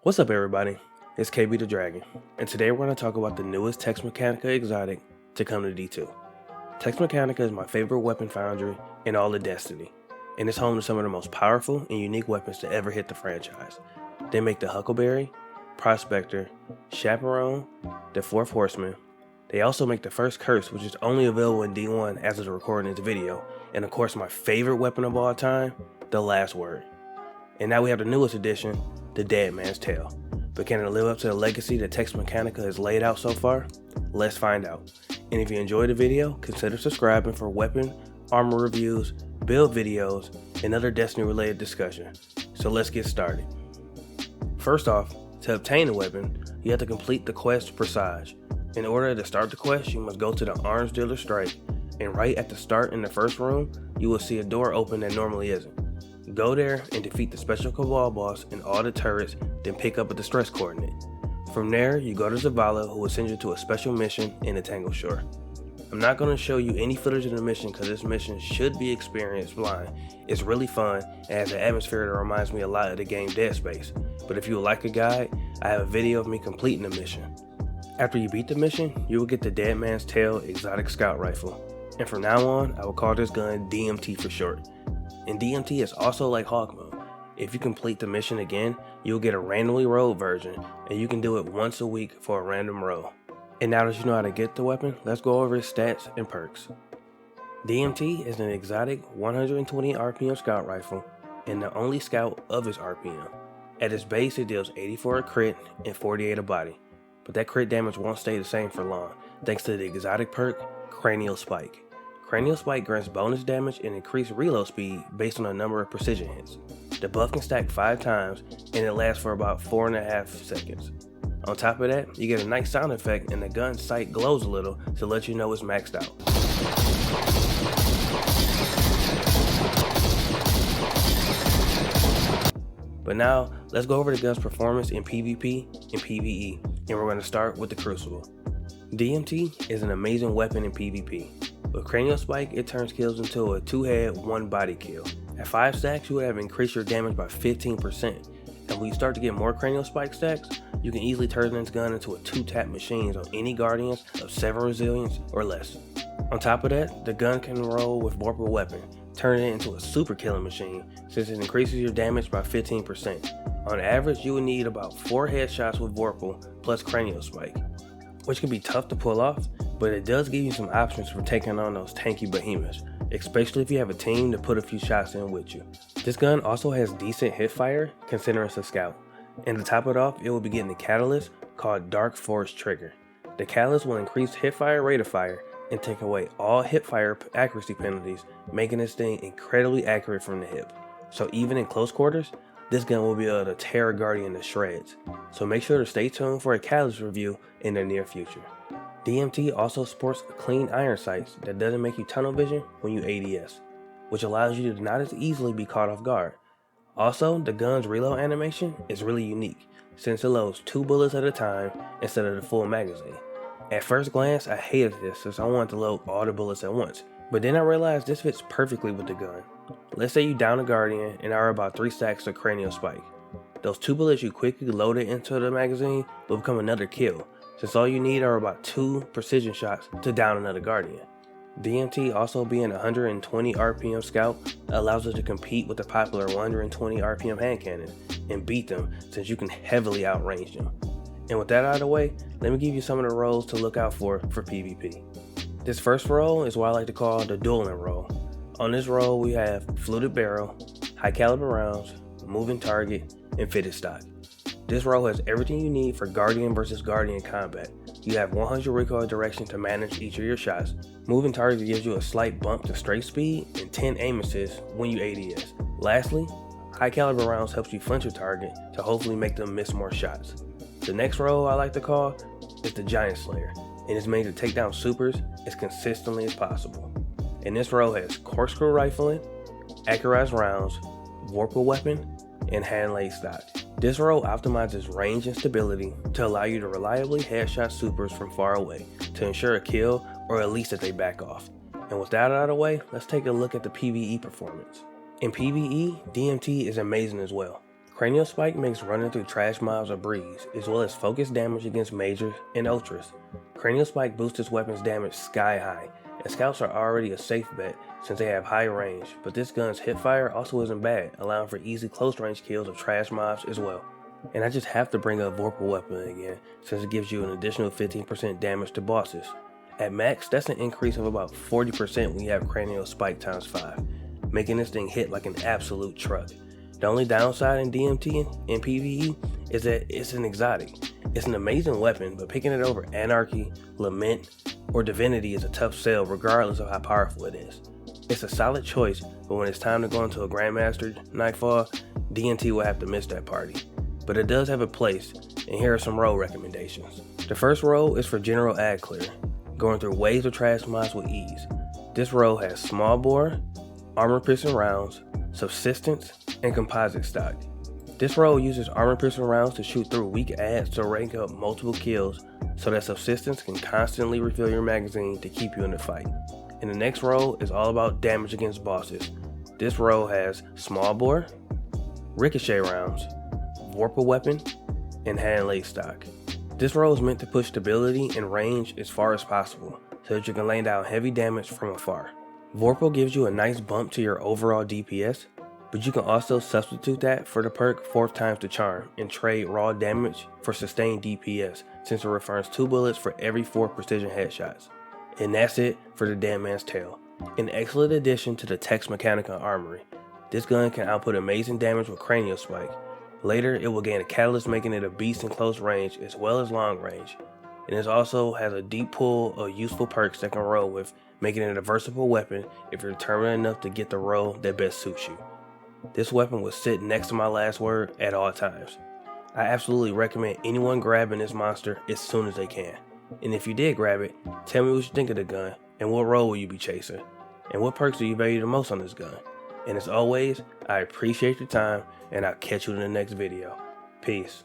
What's up everybody, it's KB the Dragon, and today we're going to talk about the newest Tex Mechanica exotic to come to D2. Tex Mechanica is my favorite weapon foundry in all of Destiny, and it's home to some of the most powerful and unique weapons to ever hit the franchise. They make the Huckleberry, Prospector, Chaperone, the Fourth Horseman. They also make the first Curse, which is only available in D1 as of the recording of this video, and of course my favorite weapon of all time, the Last Word. And now we have the newest addition, the Dead Man's Tale. But can it live up to the legacy that Tex Mechanica has laid out so far? Let's find out. And if you enjoyed the video, consider subscribing for weapon, armor reviews, build videos, and other Destiny related discussion. So let's get started. First off, to obtain a weapon, you have to complete the quest Presage. In order to start the quest, you must go to the Arms Dealer Strike, and right at the start in the first room, you will see a door open that normally isn't. Go there and defeat the special Cabal boss and all the turrets, then pick up a distress coordinate. From there, you go to Zavala, who will send you to a special mission in the Tangle Shore. I'm not going to show you any footage of the mission because this mission should be experienced blind. It's really fun and has an atmosphere that reminds me a lot of the game Dead Space, but if you would like a guide, I have a video of me completing the mission. After you beat the mission, you will get the Dead Man's Tale Exotic Scout Rifle, and from now on, I will call this gun DMT for short. And DMT is also like Hawk Mode. If you complete the mission again, you'll get a randomly rolled version, and you can do it once a week for a random roll. And now that you know how to get the weapon, let's go over its stats and perks. DMT is an exotic 120 RPM scout rifle, and the only scout of its RPM. At its base, it deals 84 a crit and 48 a body, but that crit damage won't stay the same for long, thanks to the exotic perk, Cranial Spike. Cranial Spike grants bonus damage and increased reload speed based on the number of precision hits. The buff can stack 5 times and it lasts for about 4.5 seconds. On top of that, you get a nice sound effect and the gun's sight glows a little to let you know it's maxed out. But now, let's go over the gun's performance in PvP and PvE, and we're going to start with the Crucible. DMT is an amazing weapon in PvP. With Cranial Spike, it turns kills into a 2-head, 1-body kill. At 5 stacks, you would have increased your damage by 15%. And when you start to get more Cranial Spike stacks, you can easily turn this gun into a 2-tap machine on any Guardians of 7 resilience or less. On top of that, the gun can roll with Vorpal Weapon, turning it into a super killing machine since it increases your damage by 15%. On average, you would need about 4 headshots with Vorpal plus Cranial Spike, which can be tough to pull off, but it does give you some options for taking on those tanky behemoths, especially if you have a team to put a few shots in with you. This gun also has decent hit fire considering it's a scout, and to top it off, it will be getting a catalyst called Dark Forest Trigger. The catalyst will increase hit fire rate of fire and take away all hip fire accuracy penalties, making this thing incredibly accurate from the hip. So even in close quarters, this gun will be able to tear a Guardian to shreds. So make sure to stay tuned for a catalyst review in the near future. DMT also sports clean iron sights that doesn't make you tunnel vision when you ADS, which allows you to not as easily be caught off guard. Also, the gun's reload animation is really unique since it loads 2 bullets at a time instead of the full magazine. At first glance, I hated this since I wanted to load all the bullets at once, but then I realized this fits perfectly with the gun. Let's say you down a Guardian and are about 3 stacks of Cranial Spike. Those 2 bullets you quickly loaded into the magazine will become another kill, since all you need are about 2 precision shots to down another Guardian. DMT also being a 120 RPM scout allows us to compete with the popular 120 RPM hand cannon and beat them since you can heavily outrange them. And with that out of the way, let me give you some of the roles to look out for PvP. This first role is what I like to call the dueling role. On this role we have fluted barrel, high caliber rounds, moving target, and fitted stock. This role has everything you need for Guardian versus Guardian combat. You have 100 recoil direction to manage each of your shots. Moving target gives you a slight bump to straight speed and 10 aim assists when you ADS. Lastly, high caliber rounds helps you flinch your target to hopefully make them miss more shots. The next role I like to call is the Giant Slayer, and it's made to take down supers as consistently as possible. And this role has corkscrew rifling, accurized rounds, Vorpal Weapon, and hand-laid stock. This role optimizes range and stability to allow you to reliably headshot supers from far away to ensure a kill or at least that they back off. And with that out of the way, let's take a look at the PvE performance. In PvE, DMT is amazing as well. Cranial Spike makes running through trash mobs a breeze, as well as focused damage against majors and ultras. Cranial Spike boosts its weapon's damage sky high, and scouts are already a safe bet since they have high range, but this gun's hipfire also isn't bad, allowing for easy close range kills of trash mobs as well. And I just have to bring up Vorpal weapon again, since it gives you an additional 15% damage to bosses. At max, that's an increase of about 40% when you have Cranial Spike times 5, making this thing hit like an absolute truck. The only downside in DMT and PvE is that it's an exotic. It's an amazing weapon, but picking it over Anarchy, Lament, or Divinity is a tough sell regardless of how powerful it is. It's a solid choice, but when it's time to go into a Grandmaster Nightfall, DMT will have to miss that party. But it does have a place, and here are some roll recommendations. The first roll is for general ad clear, going through waves of trash mobs with ease. This roll has small bore, armor piercing rounds, subsistence, and composite stock. This roll uses armor piercing rounds to shoot through weak ads to rank up multiple kills so that subsistence can constantly refill your magazine to keep you in the fight. And the next roll is all about damage against bosses. This roll has small bore, ricochet rounds, Vorpal weapon, and hand lace stock. This roll is meant to push stability and range as far as possible so that you can lay down heavy damage from afar. Vorpal gives you a nice bump to your overall DPS, but you can also substitute that for the perk 4th times the charm and trade raw damage for sustained DPS since it returns 2 bullets for every 4 precision headshots. And that's it for the Dead Man's Tale. An excellent addition to the Tex Mechanica armory. This gun can output amazing damage with Cranial Spike. Later, it will gain a catalyst making it a beast in close range as well as long range. And it also has a deep pool of useful perks that can roll with, making it a versatile weapon if you're determined enough to get the roll that best suits you. This weapon will sit next to my last word at all times. I absolutely recommend anyone grabbing this monster as soon as they can. And if you did grab it, tell me what you think of the gun, and what roll will you be chasing, and what perks do you value the most on this gun. And as always, I appreciate your time, and I'll catch you in the next video. Peace.